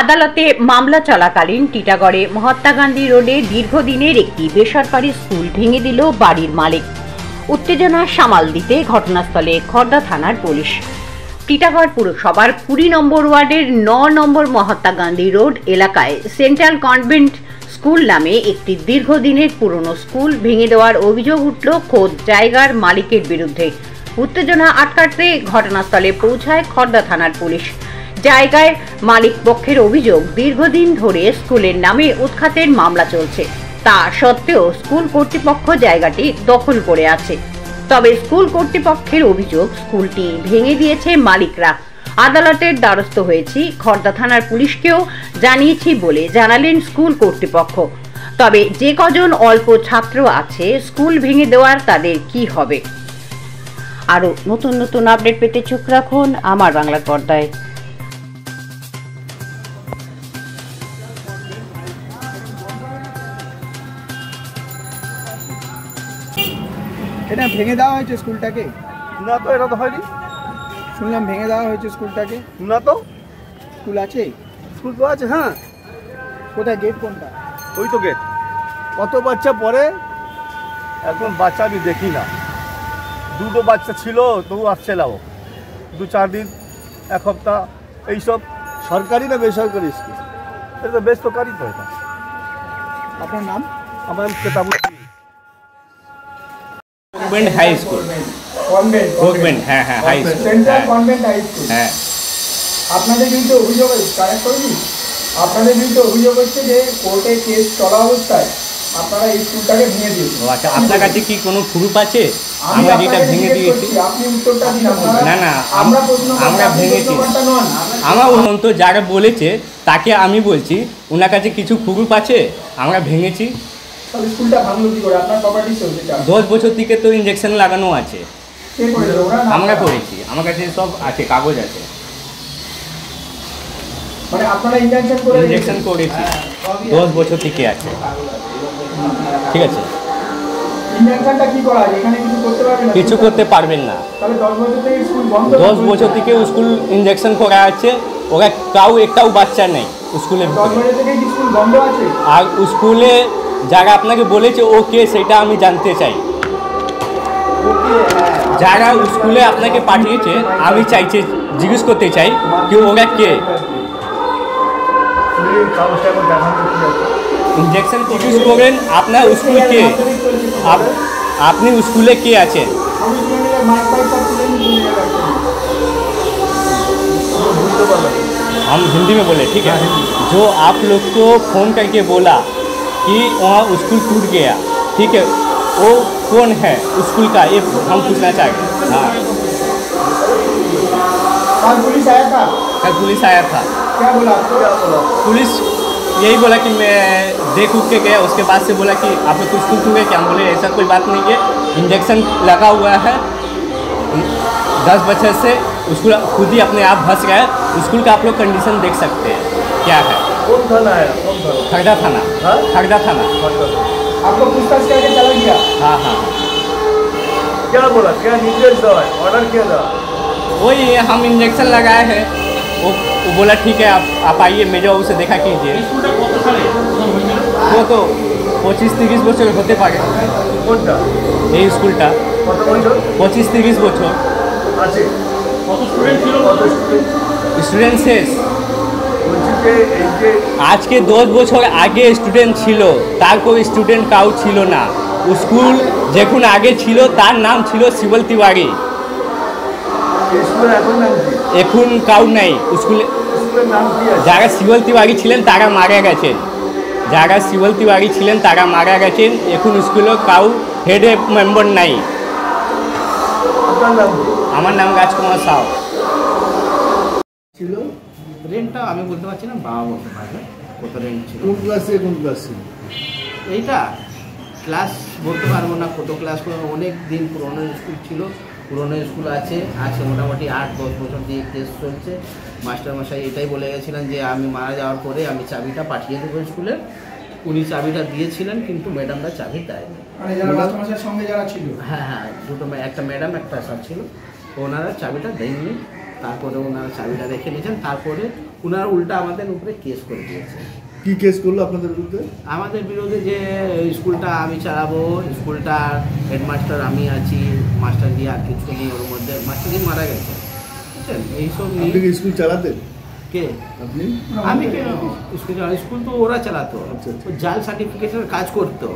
আদালতে মামলা চলাকালীন টিটাগড়ে মহাত্মা গান্ধী রোডে দীর্ঘদিনের একটি বেসরকারি স্কুল ভেঙে দিল বাড়ির মালিক। উত্তেজনা সামাল দিতে ঘটনাস্থলে খড়দা থানার পুলিশ। টিটাগড় পুরসভার 20 নম্বর ওয়ার্ডের 9 নম্বর মহাত্মা গান্ধী রোড এলাকায় সেন্ট্রাল কনভেন্ট স্কুল নামে একটি দীর্ঘদিনের পুরনো স্কুল ভেঙে দেওয়ার অভিযোগ উঠল খোদ জায়গার মালিকের বিরুদ্ধে। উত্তেজনা আটকাতে ঘটনাস্থলে পৌঁছায় খড়দা থানার পুলিশ। জায়গায় মালিক পক্ষের অভিযোগ, দীর্ঘদিন ধরে স্কুলের নামে উৎখাতের মামলা চলছে। তা সত্ত্বেও স্কুল কর্তৃপক্ষ জায়গাটি দখল করে আছে। তবে স্কুল কর্তৃপক্ষের অভিযোগ, স্কুলটি ভেঙে দিয়েছে মালিকরা। আদালতের দ্বারস্থ হয়েছি, খড়দা থানার পুলিশকেও জানিয়েছি বলে জানালেন স্কুল কর্তৃপক্ষ। তবে যে কজন অল্প ছাত্র আছে স্কুল ভেঙে দেওয়ার, তাদের কি হবে? আরো নতুন নতুন আপডেট পেতে চোখ রাখুন আমার বাংলা পর্দায়। এটা ভেঙে দেওয়া হয়েছে স্কুলটাকে? না তো, এটা তো হয়নি। শুনলাম ভেঙে দেওয়া হয়েছে স্কুলটাকে। না তো, স্কুল আছে? স্কুল তো আছে। হ্যাঁ, কোথায়? গেট কোনটা? ওই তো গেট। কত বাচ্চা পড়ে? এখন বাচ্চা আমি দেখি না। দুটো বাচ্চা ছিল, তবু আসছে না। 2-4 দিন, এক সপ্তাহ, এইসব সরকারি না বেসরকারি স্কুল? এটা তো বেসরকারি তো। এটা আপনার নাম? আমার নাম Ketabuddin. Convent high school. Convent, হ্যাঁ হ্যাঁ, high school, central convent high school. হ্যাঁ। আপনাদের বিরুদ্ধে অভিযোগ কারেক্ট করেছি। আপনাদের বিরুদ্ধে অভিযোগ হচ্ছে যে কোর্টে কেস চলা অবস্থায় আপনারা এই স্কুলটাকে ভেঙে দিয়েছেন। আচ্ছা, আপনার কাছে কি কোনো প্রুফ আছে আমরা যেটা ভেঙে দিয়েছি? আপনি উত্তরটা দিন। না না, আমরা ভেঙেছি। আমার অনন্ত যারা বলেছে তাকে আমি বলছি, ওনার কাছে কিছু প্রুফ আছে আমরা ভেঙেছি। স্কুলটা ভাঙলো কি করে? আপনার প্রপার্টি চলছে। 10 বছর থেকে তো ইঞ্জেকশন লাগানো আছে। কে করেছে? ওরা? আমরা করেছি, আমার কাছে সব আছে, কাগজ আছে। মানে আপনারা ইঞ্জেকশন করেছি, 10 বছর থেকে আছে। ঠিক আছে, ইঞ্জেকশনটা কি করা আছে? এখানে কিছু করতে পারবেন না? কিছু করতে পারবেন না। তাহলে 10 বছর থেকে স্কুল বন্ধ? 10 বছর থেকে স্কুল ইঞ্জেকশন করা আছে। ওরা একটাও বাচ্চা নেই স্কুলের 10 ভিতরে। বছর থেকে স্কুল বন্ধ আছে। আর স্কুলে যারা আপনাকে বলেছে ও কে, সেটা আমি জানতে চাই। যারা স্কুলে আপনাকে পাঠিয়েছে আমি জিজ্ঞেস করতে চাই কি ওরা কে। ইঞ্জেকশন জিজ্ঞেস করেন আপনার স্কুল কে, আপনি স্কুলে কে আছেন। हम हिंदी में बोले, ठीक है। जो आप लोग को फ़ोन करके बोला कि वहाँ स्कूल टूट गया, ठीक है, वो कौन है स्कूल का, ये हम पूछना चाहेंगे। हाँ, कल पुलिस आया था? कल पुलिस आया था। क्या बोला आपको? पुलिस यही बोला कि मैं देख उठ के गया, उसके बाद से बोला कि आप लोग स्कूल टूट गए क्या? हम बोले ऐसा कोई बात नहीं है, इंजेक्शन लगा हुआ है 10 बजे से, स्कूल खुद ही अपने आप धंस गया है। स्कूल का आप लोग कंडीशन देख सकते हैं क्या है। कौन थाना है? कौन थाना? खड़दा थाना। हाँ? खड़दा थाना। आपको पूछताछ करके चला गया? हाँ हाँ, क्या बोला? क्या निर्देश दवा है? ऑर्डर क्या दवा? वही हम इंजेक्शन लगाए हैं। वो बोला ठीक है, आप आइए, मेजर बाबू से देखा कीजिए। वो तो 25-30 বছর হতে পারে। কোনটা? এই স্কুলটা কত বছর? 25-30 বছর আছে। কত স্টুডেন্ট ছিল? কত স্টুডেন্ট শেষ। বলছি যে এই যে আজকে 10 বছর আগে স্টুডেন্ট ছিল, তারপর স্টুডেন্ট কাউ ছিল না। স্কুল যখন আগে ছিল তার নাম ছিল শিবল তিওয়ারি। স্কুল এখন নাম কি? এখন কাউ নাই স্কুলে। স্কুলের নাম কি আছে? যারা শিবল তিওয়ারি ছিলেন তারা মারা গেছেন। যারা শিবল তিওয়ারি ছিলেন তারা মারা গেছেন। এখন স্কুলে কাউ হেড মেম্বার নাই। আপনার নাম কি? আমার নাম রাজকুমার সাউ। ছিল রেন্টটা আমি বলতে পারছি না, বাবা বলতে পারবে কত রেন্ট ছিল। কোন ক্লাসে? কোন ক্লাসে? এইটা ক্লাস বলতে পারবো না, কত ক্লাস করে, অনেক দিন পুরনো স্কুল ছিল। পুরনো স্কুল আছে মোটামুটি 8-10 বছর দিয়ে কেস চলছে। মাস্টারমশাই এটাই বলে গেছিলেন যে আমি মারা যাওয়ার পরে আমি চাবিটা পাঠিয়ে দেবো স্কুলে। উনি চাবিটা দিয়েছিলেন কিন্তু ম্যাডামরা চাবি দেয়নি। হ্যাঁ হ্যাঁ, একটা ম্যাডাম একটা স্যার ছিল, ওনারা চাবিটা দেননি। তারপরে ওনারা চাবিটা রেখে নিয়েছেন। তারপরে ওনারা উল্টা আমাদের উপরে কেস করে দিয়েছে। কি কেস করলো আপনাদের বিরুদ্ধে? আমাদের বিরুদ্ধে যে স্কুলটা আমি চালাবো, স্কুলটার হেডমাস্টার আমি আছি, মাস্টার দিয়ে আর কিছু নেই, ওর মধ্যে মাস্টার দিয়ে মারা গেছে, বুঝছেন? এইসব নিয়ে আপনি কি স্কুল চালাতেন? কে? আপনি? আমি কেন স্কুল তো ওরা চালাতো, আচ্ছা, আচ্ছা। ও জাল সার্টিফিকেটের কাজ করতো।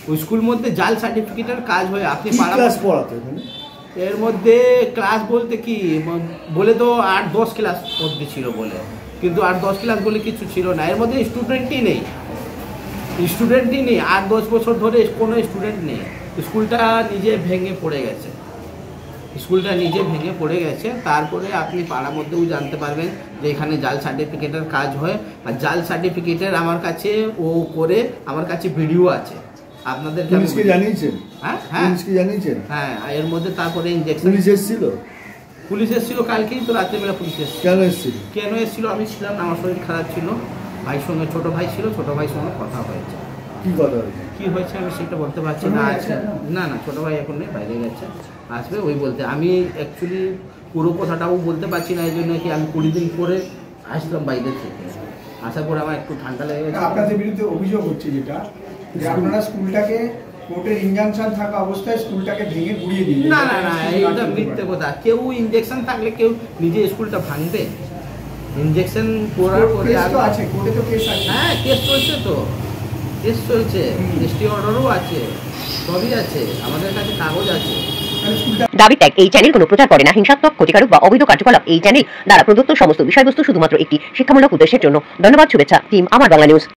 ওই স্কুল মধ্যে জাল সার্টিফিকেটের কাজ হয়। আপনি কি পাড়া ক্লাস পড়াতো এখানে? এর মধ্যে ক্লাস বলতে কি বলে তো 8-10 ক্লাস মধ্যে ছিল বলে, কিন্তু 8-10 ক্লাস বলে কিছু ছিল না। এর মধ্যে স্টুডেন্টই নেই, 8-10 বছর ধরে কোনো স্টুডেন্ট নেই। স্কুলটা নিজে ভেঙে পড়ে গেছে, তারপরে আপনি পাড়ার মধ্যেও জানতে পারবেন যে এখানে জাল সার্টিফিকেটের কাজ হয়। আর জাল সার্টিফিকেটের আমার কাছে ও করে, আমার কাছে ভিডিও আছে। আপনাদের পুলিশকে জানিয়েছেন? হ্যাঁ, পুলিশকে জানিয়েছেন? হ্যাঁ। এর মধ্যে তারপরে ইনজেকশন পুলিশ এসেছিল কালকেই তো রাত্রিবেলা পুলিশ এসেছিল। কেন এসেছিল? আমি ছিলাম না, আমার শরীর খারাপ ছিল। ভাইয়ের সঙ্গে ছোট ভাই ছিল, ছোট ভাইয়ের সঙ্গে কথা হয়েছে। কি হয়েছে আমি সেটা বলতে পারছি না। না ছোট ভাই এখন নেই, বাইরে গেছে, আসবে ওই বলতে। আমি অ্যাকচুয়ালি পুরো কথাটাও বলতে পারছি না, এই জন্য কি আমি 20 দিন পরে আসলাম বাইরে থেকে। আসার পরে আমার একটু ঠান্ডা লেগে গেছে। আপনাদের বিরুদ্ধে অভিযোগ হচ্ছে যেটা, যে আপনারা স্কুলটাকে কোর্টের ইনজাংশন থাকা অবস্থায় স্কুলটাকে ভেঙে গুড়িয়ে দিলেন। না এটা মিথ্যে কথা। কেউ ইনজেকশন থাকলে কেউ নিজে স্কুলটা ভাঙবে? ইনজেকশন করার পরে আছে, কোর্টে তো কেস আছে। হ্যাঁ, কেস চলছে, এসটি অর্ডারও আছে, সবই আছে, আমাদের কাছে কাগজ আছে। দাবি ত্যাগ এই চ্যানেল কোনো প্রচার করে না হিংসাত্মক, ক্ষতিকারক বা অবৈধ কার্যকলাপ। এই চ্যানেল দ্বারা প্রদত্ত সমস্ত বিষয়বস্তু শুধুমাত্র একটি শিক্ষামূলক উদ্দেশ্যের জন্য। ধন্যবাদ। শুভেচ্ছা টিম আমার বাংলা নিউজ।